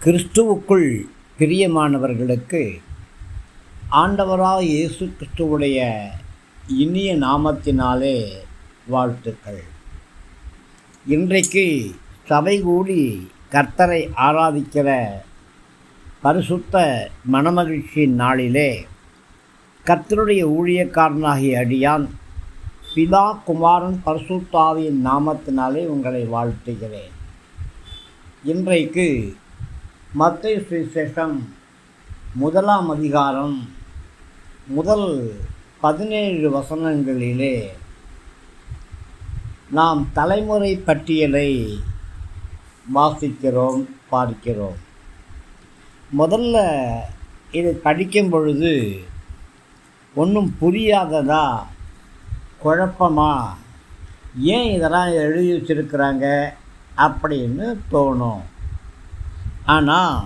கிறிஸ்துவுக்குள் பிரியமானவர்களுக்கு ஆண்டவராய் இயேசு கிறிஸ்துவுடைய இனிய நாமத்தினாலே வாழ்த்துக்கள். இன்றைக்கு சபை கூடி கர்த்தரை ஆராதிக்கிற பரிசுத்த மனமகிழ்ச்சியின் நாளிலே கர்த்தருடைய ஊழியக்காரனாகிய அடியான் பிதா குமாரன் பரிசுத்தாவியின் நாமத்தினாலே உங்களை வாழ்த்துகிறேன். இன்றைக்கு மத்தேயு சுவிசேஷம் 1ஆம் அதிகாரம் முதல் 17 வசனங்களிலே நாம் தலைமுறை பட்டியலை வாசிக்கிறோம், பார்க்கிறோம். முதல்ல இதை படிக்கும் பொழுது ஒன்றும் புரியாததா, குழப்பமா, ஏன் இதெல்லாம் எழுதி வச்சிருக்கிறாங்க அப்படின்னு தோணும். ஆனால்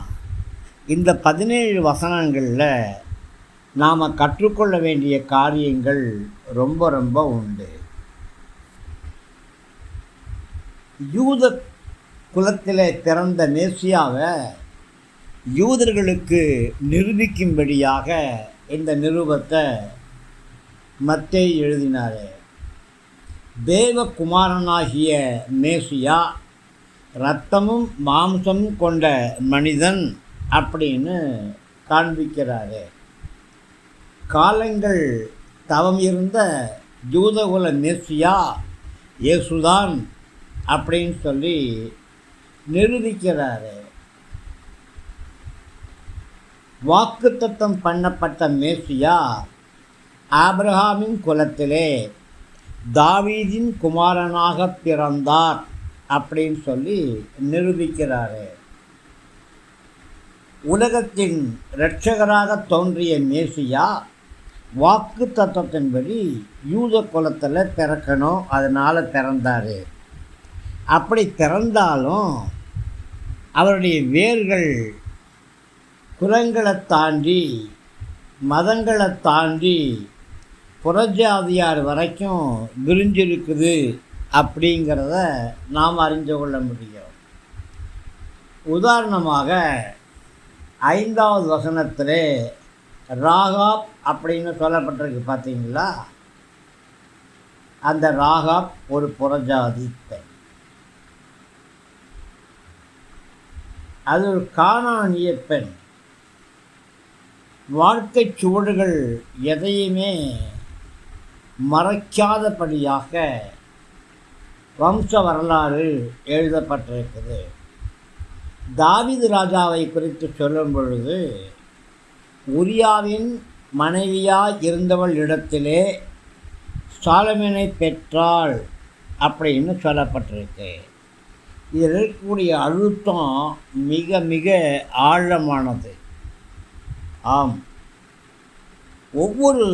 இந்த 17 வசனங்களில் நாம் கற்றுக்கொள்ள வேண்டிய காரியங்கள் ரொம்ப ரொம்ப உண்டு. யூத குலத்திலே பிறந்த மேசியாவை யூதர்களுக்கு நிரூபிக்கும்படியாக இந்த நிருபத்தை மத்தேயு எழுதினார். தேவகுமாரனாகிய மேசியா இரத்தமும் மாம்சமும் கொண்ட மனிதன் அப்படின்னு காண்பிக்கிறாரு. காலங்கள் தவம் இருந்த யூதகுல மேசியா இயேசுதான் அப்படின்னு சொல்லி நிரூபிக்கிறாரு. வாக்குத்தத்தம் பண்ணப்பட்ட மேசியா ஆபிரகாமின் குலத்திலே தாவீதின் குமாரனாக பிறந்தார் அப்படின்னு சொல்லி நிரூபிக்கிறாரு. உலகத்தின் இரட்சகராக தோன்றிய மேசியா வாக்கு தத்துவத்தின்படி யூத குலத்தில் பிறக்கணும், அதனால் பிறந்தார். அப்படி பிறந்தாலும் அவருடைய வேர்கள் குலங்களை தாண்டி மதங்களை தாண்டி புறஜாதியார் வரைக்கும் விரிஞ்சிருக்குது அப்படிங்கிறத நாம் அறிந்து கொள்ள முடியும். உதாரணமாக 5வது வசனத்திலே ராகாப் அப்படின்னு சொல்லப்பட்டிருக்கு, பார்த்தீங்களா? அந்த ராகாப் ஒரு புறஜாதி பெண். அது ஒரு கானானிய பெண். வாழ்க்கை சுவடுகள் எதையுமே மறைக்காதபடியாக வம்ச வரலாறு எழுதப்பட்டிருக்குது. தாவீது ராஜாவை குறித்து சொல்லும் பொழுது உரியாவின் மனைவியாய் இருந்தவள் இடத்திலே சாலமோனை பெற்றாள் அப்படின்னு சொல்லப்பட்டிருக்கு. இதில் இருக்கக்கூடிய அழுத்தம் மிக மிக ஆழமானது. ஆம், ஒவ்வொரு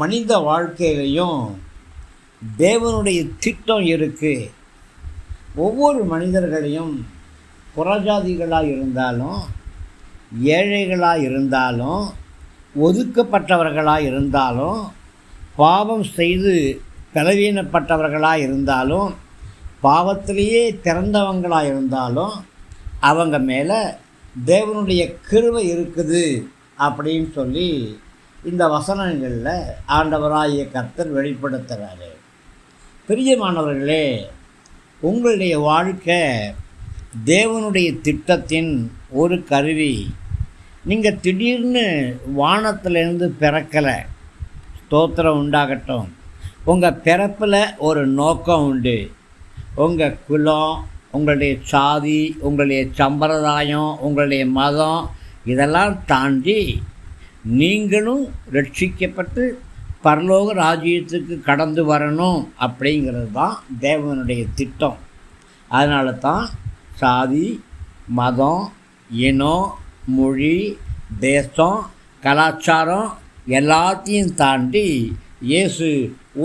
மனித வாழ்க்கையிலையும் தேவனுடைய திட்டம் இருக்குது. ஒவ்வொரு மனிதர்களையும் புறஜாதிகளாக இருந்தாலும், ஏழைகளாக இருந்தாலும், ஒதுக்கப்பட்டவர்களாக இருந்தாலும், பாவம் செய்து பலவீனப்பட்டவர்களாக இருந்தாலும், பாவத்திலேயே பிறந்தவங்களாக இருந்தாலும் அவங்க மேலே தேவனுடைய கிருபை இருக்குது அப்படின்னு சொல்லி இந்த வசனங்களில் ஆண்டவராகிய கர்த்தர் வெளிப்படுத்துகிறாரு. பிரியமானவர்களே, உங்களுடைய வாழ்க்கை தேவனுடைய திட்டத்தின் ஒரு கருவி. நீங்கள் திடீர்னு வானத்திலேருந்து பிறக்கலை, ஸ்தோத்திரம் உண்டாகட்டும். உங்கள் பிறப்பில் ஒரு நோக்கம் உண்டு. உங்கள் குலம், உங்களுடைய சாதி, உங்களுடைய சம்பிரதாயம், உங்களுடைய மதம் இதெல்லாம் தாண்டி நீங்களும் ரட்சிக்கப்பட்டு பரலோக ராஜ்யத்துக்கு கடந்து வரணும் அப்படிங்கிறது தான் தேவனுடைய திட்டம். அதனால தான் சாதி, மதம், இனம், மொழி, தேசம், கலாச்சாரம் எல்லாத்தையும் தாண்டி இயேசு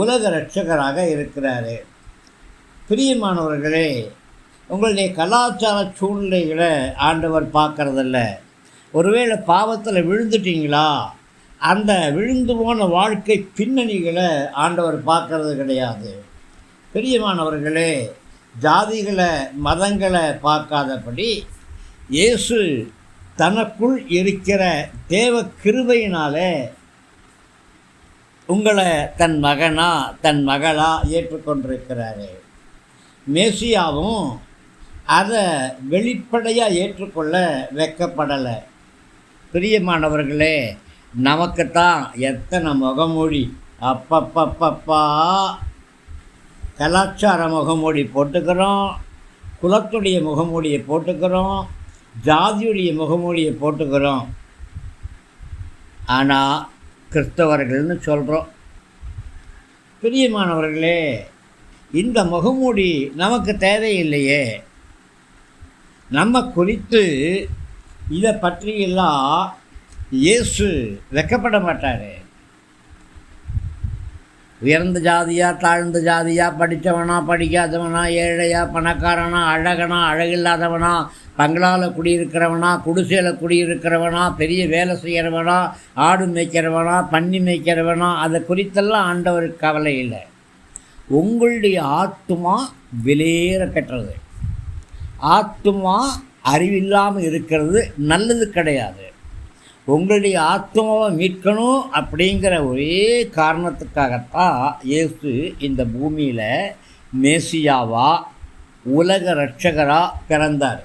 உலக இரட்சகராக இருக்கிறாரு. பிரியமானவர்களே, உங்களுடைய கலாச்சார சூழ்நிலைகளை ஆண்டவர் பார்க்கறதில்ல. ஒருவேளை பாவத்தில் விழுந்துட்டீங்களா, அந்த விழுந்து போன வாழ்க்கை பின்னணிகளை ஆண்டவர் பார்க்கறது கிடையாது. பிரியமானவர்களே, ஜாதிகளை மதங்களை பார்க்காதபடி இயேசு தனக்குள் இருக்கிற தேவ கிருபையினாலே உங்களை தன் மகனா தன் மகளா ஏற்றுக்கொண்டிருக்கிறாரு. மேசியாவும் அதை வெளிப்படையாக ஏற்றுக்கொள்ள வெட்கப்படலை. பிரியமானவர்களே, நமக்குத்தான் எத்தனை முகமூடி, அப்பப்பப்பப்பா, கலாச்சார முகமூடி போட்டுக்கிறோம், குலத்துடைய முகமூடியை போட்டுக்கிறோம், ஜாதியுடைய முகமூடியை போட்டுக்கிறோம். ஆனால் கிறிஸ்தவர்கள்னு சொல்கிறோம். பிரியமானவர்களே, இந்த முகமூடி நமக்கு தேவையில்லையே. நம்ம குறித்து இதை பற்றியெல்லாம் இயேசு வெட்கப்பட மாட்டார். உயர்ந்த ஜாதியா தாழ்ந்த ஜாதியா, படித்தவனா படிக்காதவனா, ஏழையா பணக்காரனா, அழகனா அழகில்லாதவனா, பங்களாவில் குடியிருக்கிறவனா குடிசையில் குடியிருக்கிறவனா, பெரிய வேலை செய்கிறவனா, ஆடு மேய்க்கிறவனா பன்னி மேய்க்கிறவனா, அதை குறித்தெல்லாம் ஆண்டவருக்கு கவலை இல்லை. உங்களுடைய ஆத்துமா விலையேற பெற்றது. ஆத்துமா அறிவில்லாமல் இருக்கிறது நல்லது கிடையாது. உங்களுடைய ஆத்மாவை மீட்கணும் அப்படிங்கிற ஒரே காரணத்துக்காகத்தான் இயேசு இந்த பூமியில் மேசியாவா உலக இரட்சகராக பிறந்தார்.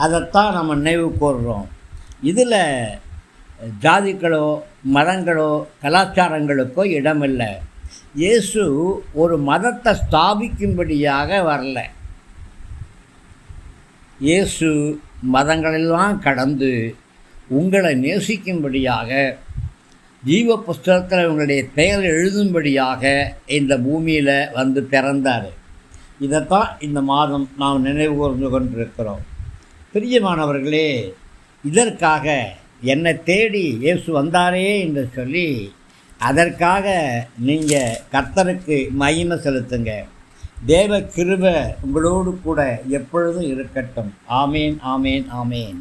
அதைத்தான் நம்ம நினைவு கூறுறோம். இதில் ஜாதிகளோ மதங்களோ கலாச்சாரங்களுக்கோ இடமில்லை. இயேசு ஒரு மதத்தை ஸ்தாபிக்கும்படியாக வரல. இயேசு மதங்களெல்லாம் கடந்து உங்களை நேசிக்கும்படியாக, ஜீவ புஸ்தகத்தில் உங்களுடைய பெயர் எழுதும்படியாக இந்த பூமியில் வந்து பிறந்தார். இதைத்தான் இந்த மாதம் நாம் நினைவு கூர்ந்து கொண்டிருக்கிறோம். பிரியமானவர்களே, இதற்காக என்னை தேடி இயேசு வந்தாரே என்று சொல்லி அதற்காக நீங்கள் கர்த்தருக்கு மகிமை செலுத்துங்க. தேவ கிருபை உங்களோடு கூட எப்பொழுதும் இருக்கட்டும். ஆமேன், ஆமேன், ஆமேன்.